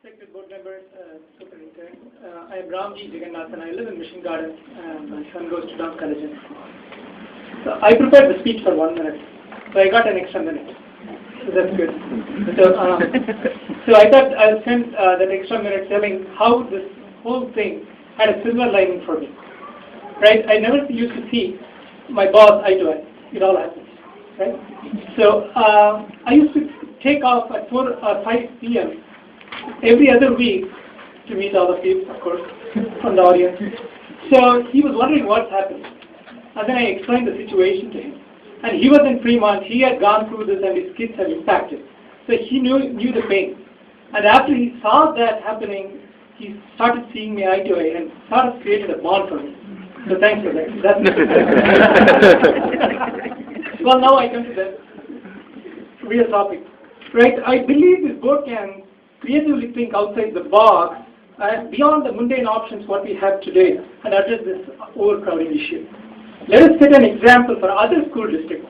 Respected board members, superintendent, I am Ramji Jagannathan. I live in Mission Gardens, and my son goes to Down College. So I prepared the speech for 1 minute, so I got an extra minute. So that's good. So I thought I'll spend that extra minute telling how this whole thing had a silver lining for me. Right? I never used to see my boss eye to eye. It all happens. Right? So I used to take off at 4 or 5 p.m. every other week to meet all of you, of course, from the audience. So he was wondering what's happening. And then I explained the situation to him. And he was in Fremont. He had gone through this and his kids had impacted. So he knew the pain. And after he saw that happening, he started seeing me eye to eye and sort of created a bond for me. So thanks for that. Well, now I come to the real topic. Right? I believe this board can creatively think outside the box and beyond the mundane options what we have today and address this overcrowding issue. Let us set an example for other school districts.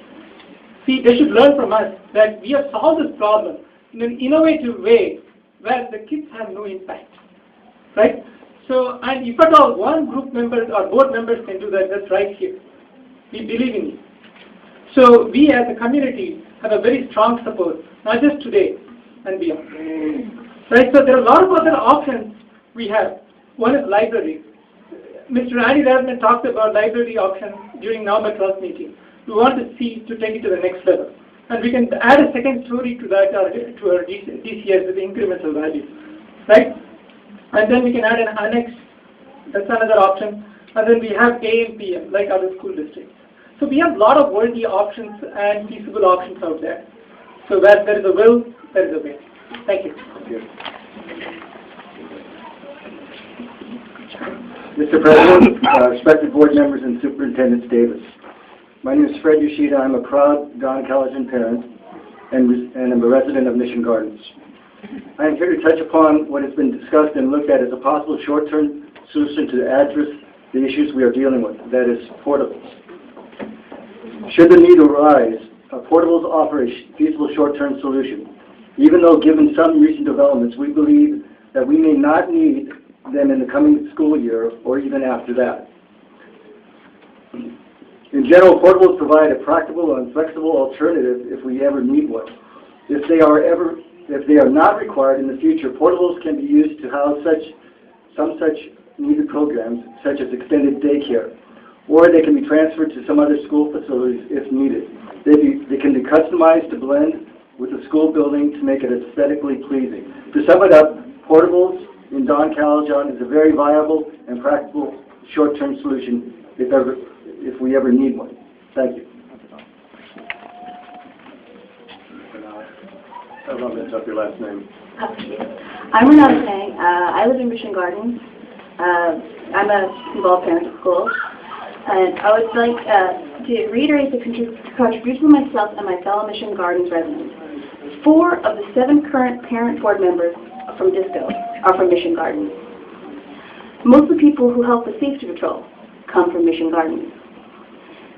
See, they should learn from us that we have solved this problem in an innovative way where the kids have no impact. Right? So, and if at all one group member or board members can do that, that's right here. We believe in you. So we as a community have a very strong support, not just today and beyond. Right? So there are a lot of other options we have. One is library. Mr. Andy Radman talked about library options during November 12th meeting. We want to take it to the next level. And we can add a second story to that to our DCS with incremental value. Right? And then we can add an annex. That's another option. And then we have AM, PM, like other school districts. So we have a lot of worthy options and feasible options out there. So where there is a will, there is a way. Thank you. Mr. President, respected board members and Superintendent Davis. My name is Fred Yoshida. I'm a proud Don Collegian parent and I'm a resident of Mission Gardens. I am here to touch upon what has been discussed and looked at as a possible short-term solution to address the issues we are dealing with, that is, portables. Should the need arise, portables offer a feasible short-term solution. Even though given some recent developments, we believe that we may not need them in the coming school year or even after that. In general, portables provide a practical and flexible alternative if we ever need one. If they are not required in the future, portables can be used to house some such needed programs, such as extended daycare, or they can be transferred to some other school facilities if needed. They can be customized to blend with the school building to make it aesthetically pleasing. To sum it up, portables in Don Collegian is a very viable and practical short-term solution if we ever need one. Thank you. I'd love to your last name. I'm Renata Tang. I live in Mission Gardens. I'm a involved parent of schools. And I would like to reiterate the contribution of myself and my fellow Mission Gardens residents. 4 of the 7 current parent board members from DISCO are from Mission Gardens. Most of the people who help the safety patrol come from Mission Gardens.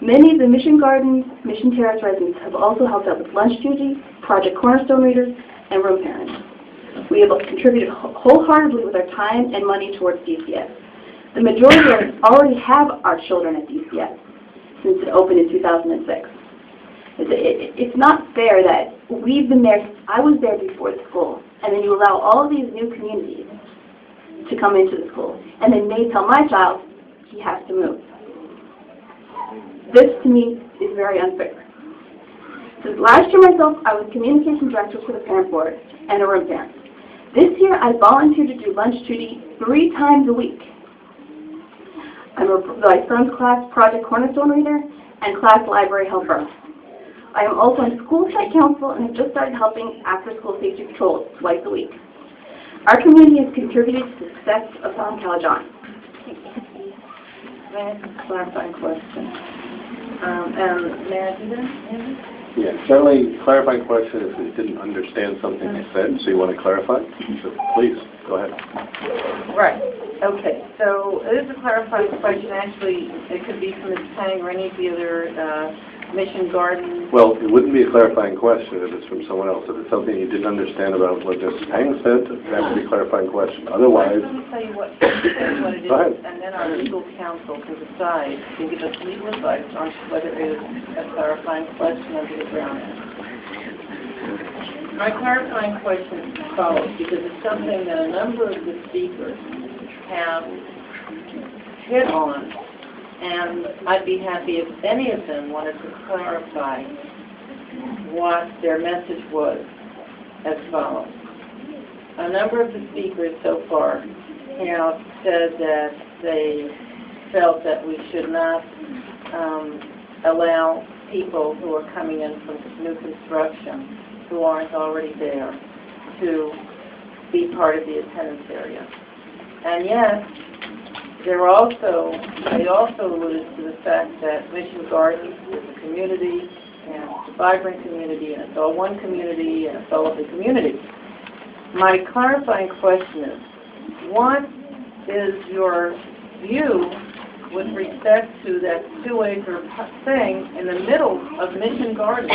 Many of the Mission Gardens, Mission Terrace residents have also helped out with lunch duty, Project Cornerstone readers, and room parents. We have contributed wholeheartedly with our time and money towards DCS. The majority of us already have our children at DCS since it opened in 2006. It's not fair that we've been there, I was there before the school, and then you allow all of these new communities to come into the school, and then they tell my child he has to move. This, to me, is very unfair. So last year myself, I was communication director for the parent board and a room parent. This year, I volunteered to do lunch duty 3 times a week. I'm my son's class Project Cornerstone reader and class library helper. I am also on school site council and have just started helping after-school safety patrols twice a week. Our community has contributed to the success of Don Collegian. May I ask a clarifying question? May I do that? Yeah, certainly clarifying question if you didn't understand something I said, so you want to clarify? So please, go ahead. Right. Okay. So it is a clarifying question. Actually, it could be from Ms. Tang or any of the other Mission Garden. Well, it wouldn't be a clarifying question if it's from someone else. If it's something you didn't understand about what Ms. Pang said, that would be a clarifying question. Otherwise, Let me tell you what it Go ahead. is, and then our legal counsel can decide, can give us legal advice on whether it is a clarifying question under the Brown Act. My clarifying question is as follows, because it's something that a number of the speakers have hit on, and I'd be happy if any of them wanted to clarify what their message was as follows. A number of the speakers so far have said that they felt that we should not allow people who are coming in from new construction who aren't already there to be part of the attendance area. And yet, they also alluded to the fact that Mission Gardens is a community, and it's a vibrant community, and it's all one community, and it's all of the community. My clarifying question is, what is your view with respect to that 2-acre thing in the middle of Mission Gardens?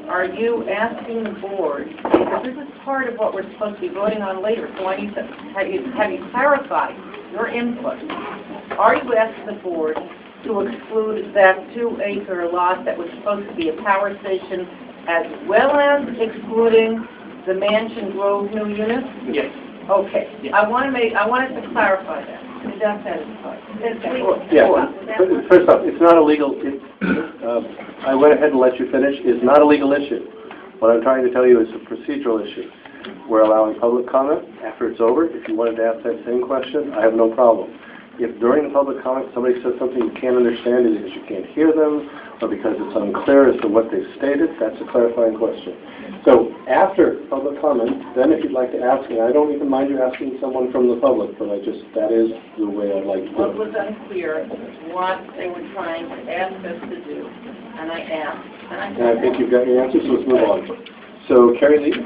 Are you asking the board, because this is part of what we're supposed to be voting on later, so I need to have you clarify your input. Are you asking the board to exclude that 2-acre lot that was supposed to be a power station, as well as excluding the Mansion Grove new units? Yes. Okay. Yes. I wanted to clarify that. Is that satisfied? yeah. First off, it's not a legal. I went ahead and let you finish. It's not a legal issue. What I'm trying to tell you is a procedural issue. We're allowing public comment after it's over. If you wanted to ask that same question, I have no problem. If during the public comment somebody says something you can't understand, either because you can't hear them or because it's unclear as to what they've stated, that's a clarifying question. So after public comment, then if you'd like to ask me, I don't even mind you asking someone from the public, but that is the way I'd like to do it. What was unclear what they were trying to ask us to do, and I asked, And I think you've got your answer, so let's move on. So, Carrie Lee?